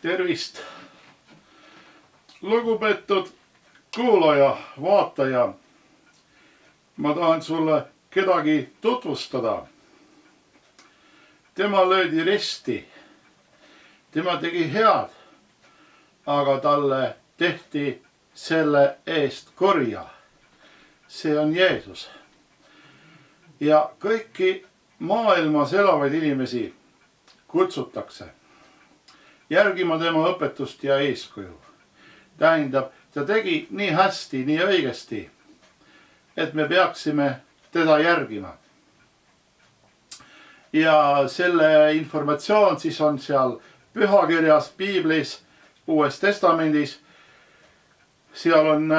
Tervist, lugupeetud kuulaja, vaataja. Ma tahan sulle kedagi tutvustada. Tema löödi risti. Tema tegi head, aga talle tehti selle eest kurja. See on Jeesus. Ja kõiki maailmas elavaid inimesi kutsutakse järgima tema õpetust ja eeskuju. Tähendab, ta tegi nii hästi, nii õigesti, et me peaksime teda järgima. Ja selle informatsioon siis on seal pühakirjas, piiblis, Uues Testamendis. Seal on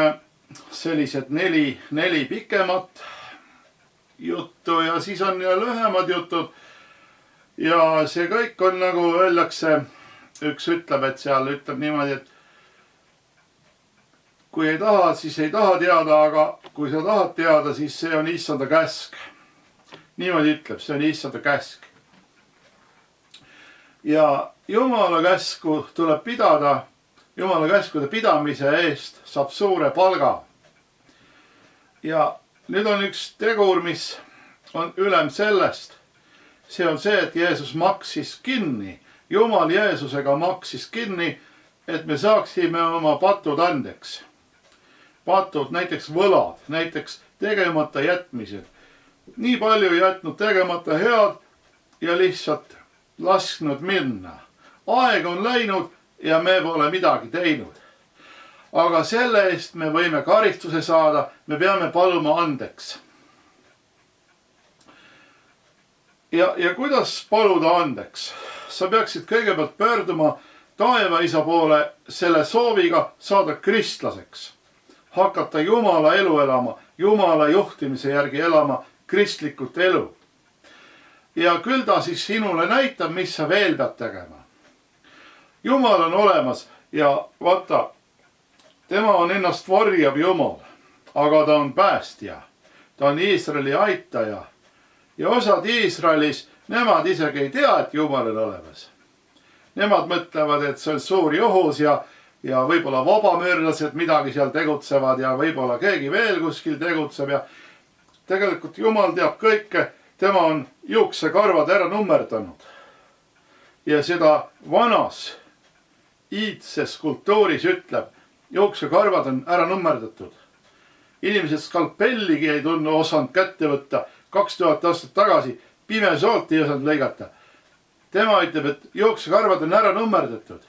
sellised neli pikemat juttu ja siis on lühemad jutud. Ja see kõik on nagu öeldakse, üks ütleb, et seal ütleb niimoodi, et kui ei taha, siis ei taha teada, aga kui sa tahad teada, siis see on issanda käsk. Niimoodi ütleb, see on issanda käsk. Ja Jumala käsku tuleb pidada, Jumala käskude pidamise eest saab suure palga. Ja nüüd on üks tegur, mis on ülem sellest. See on see, et Jeesus maksis kinni. Jumal Jeesusega maksis kinni, et me saaksime oma patud andeks. Patud, näiteks võlad, näiteks tegemata jätmised. Nii palju jätnud tegemata head ja lihtsalt lasknud minna. Aeg on läinud ja me pole midagi teinud. Aga selle eest me võime karistuse saada, me peame paluma andeks. Ja kuidas paluda andeks? Sa peaksid kõigepealt pöörduma taevaisa poole selle sooviga saada kristlaseks. Hakata Jumala elu elama, Jumala juhtimise järgi elama kristlikult elu. Ja küll ta siis sinule näitab, mis sa veel pead tegema. Jumal on olemas ja vaata, tema on ennast varjav Jumal, aga ta on päästja. Ta on Iisraeli aitaja. Ja osad Iisraelis, nemad isegi ei tea, et Jumal on olemas. Nemad mõtlevad, et see on suur juhus ja võib-olla vabamüürlased midagi seal tegutsevad ja võib-olla keegi veel kuskil tegutseb. Ja tegelikult Jumal teab kõike, tema on juuksekarvad ära nummerdanud. Ja seda vanas iidses kultuuris ütleb, juuksekarvad on ära nummerdatud. Inimesed skalpelligi ei tunne osanud kätte võtta 2000 aastat tagasi, pimesoolt ei osanud lõigata. Tema ütleb, et juuksekarvad on ära nummerdatud.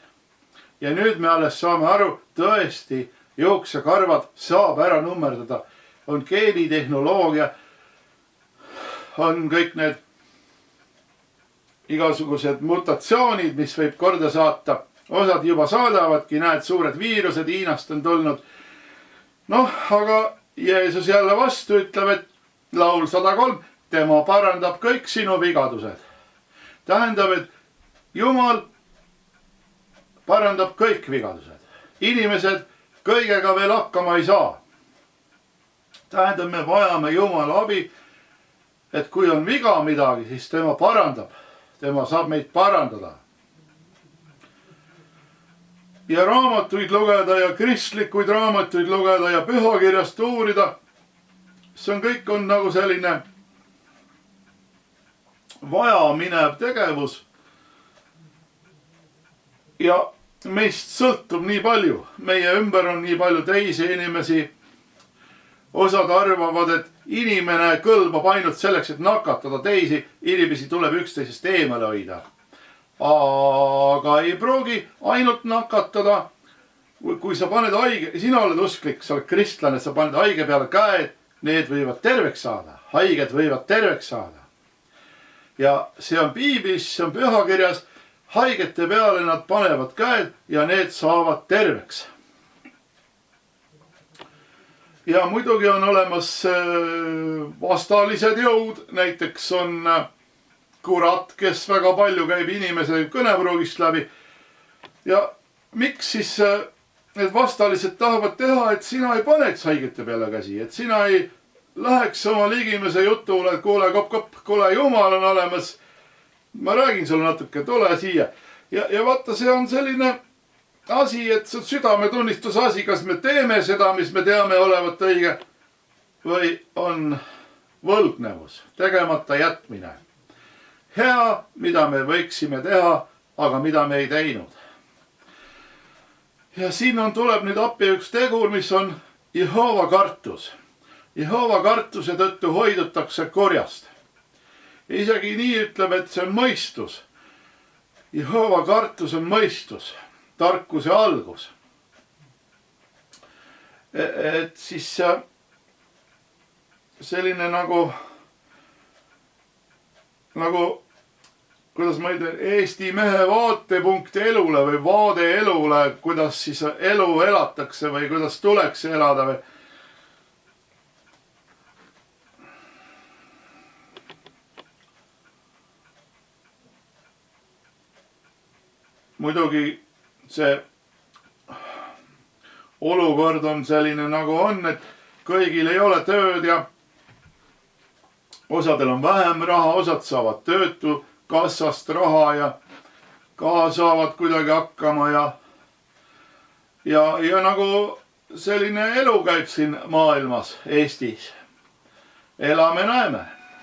Ja nüüd me alles saame aru, tõesti, juuksekarvad saab ära nummerdada. On geenitehnoloogia, on kõik need igasugused mutatsioonid, mis võib korda saata. Osad juba saadavadki, näed, suured viirused Hiinast on tulnud. Aga Jeesus jälle vastu ütleb, et laul 103, tema parandab kõik sinu vigadused. Tähendab, et Jumal parandab kõik vigadused. Inimesed kõigega veel hakkama ei saa. Tähendab, me vajame Jumala abi, et kui on viga midagi, siis tema parandab. Tema saab meid parandada. Ja raamatuid lugeda ja kristlikuid raamatuid lugeda ja pühakirjast uurida. See on kõik on nagu selline vajaminev tegevus. Ja meist sõltub nii palju. Meie ümber on nii palju teisi inimesi. Osad arvavad, et inimene kõlbab ainult selleks, et nakatada teisi. Inimesi tuleb üksteisest eemale hoida. Aga ei pruugi ainult nakatada. Kui sa paned haige, sina oled usklik, sa oled kristlane, sa paned haige peale käed, need võivad terveks saada. Haiged võivad terveks saada. Ja see on piiblis, see on pühakirjas. Haigete peale nad panevad käed ja need saavad terveks. Ja muidugi on olemas vastalised jõud. Näiteks on kurat, kes väga palju käib inimese kõnepruugist läbi. Ja miks siis need vastalised tahavad teha, et sina ei paneks haigete peale käsi, et sina ei läheks oma ligimese jutule, et kuule, kopp, kuule, Jumal on olemas. Ma räägin sulle natuke, tule siia. ja vaata, see on selline asi, et see on südametunnistuse asi, kas me teeme seda, mis me teame olevat õige või on võlgnevus, tegemata jätmine. Hea, mida me võiksime teha, aga mida me ei teinud. Ja siin tuleb nüüd appi üks tegur, mis on Jehova kartus. Jehova kartuse tõttu hoidutakse korjast. Ja isegi nii ütleb, et see on mõistus. Jehova kartus on mõistus, tarkuse algus. Et siis selline nagu, kuidas ma ütlen, Eesti mehe vaatepunkt elule või vaade elule, kuidas siis elu elatakse või kuidas tuleks elada või. Muidugi see olukord on selline nagu on, et kõigil ei ole tööd ja osadel on vähem raha, osad saavad töötukassast raha ja ka saavad kuidagi hakkama ja nagu selline elu käib siin maailmas, Eestis. Elame, näeme.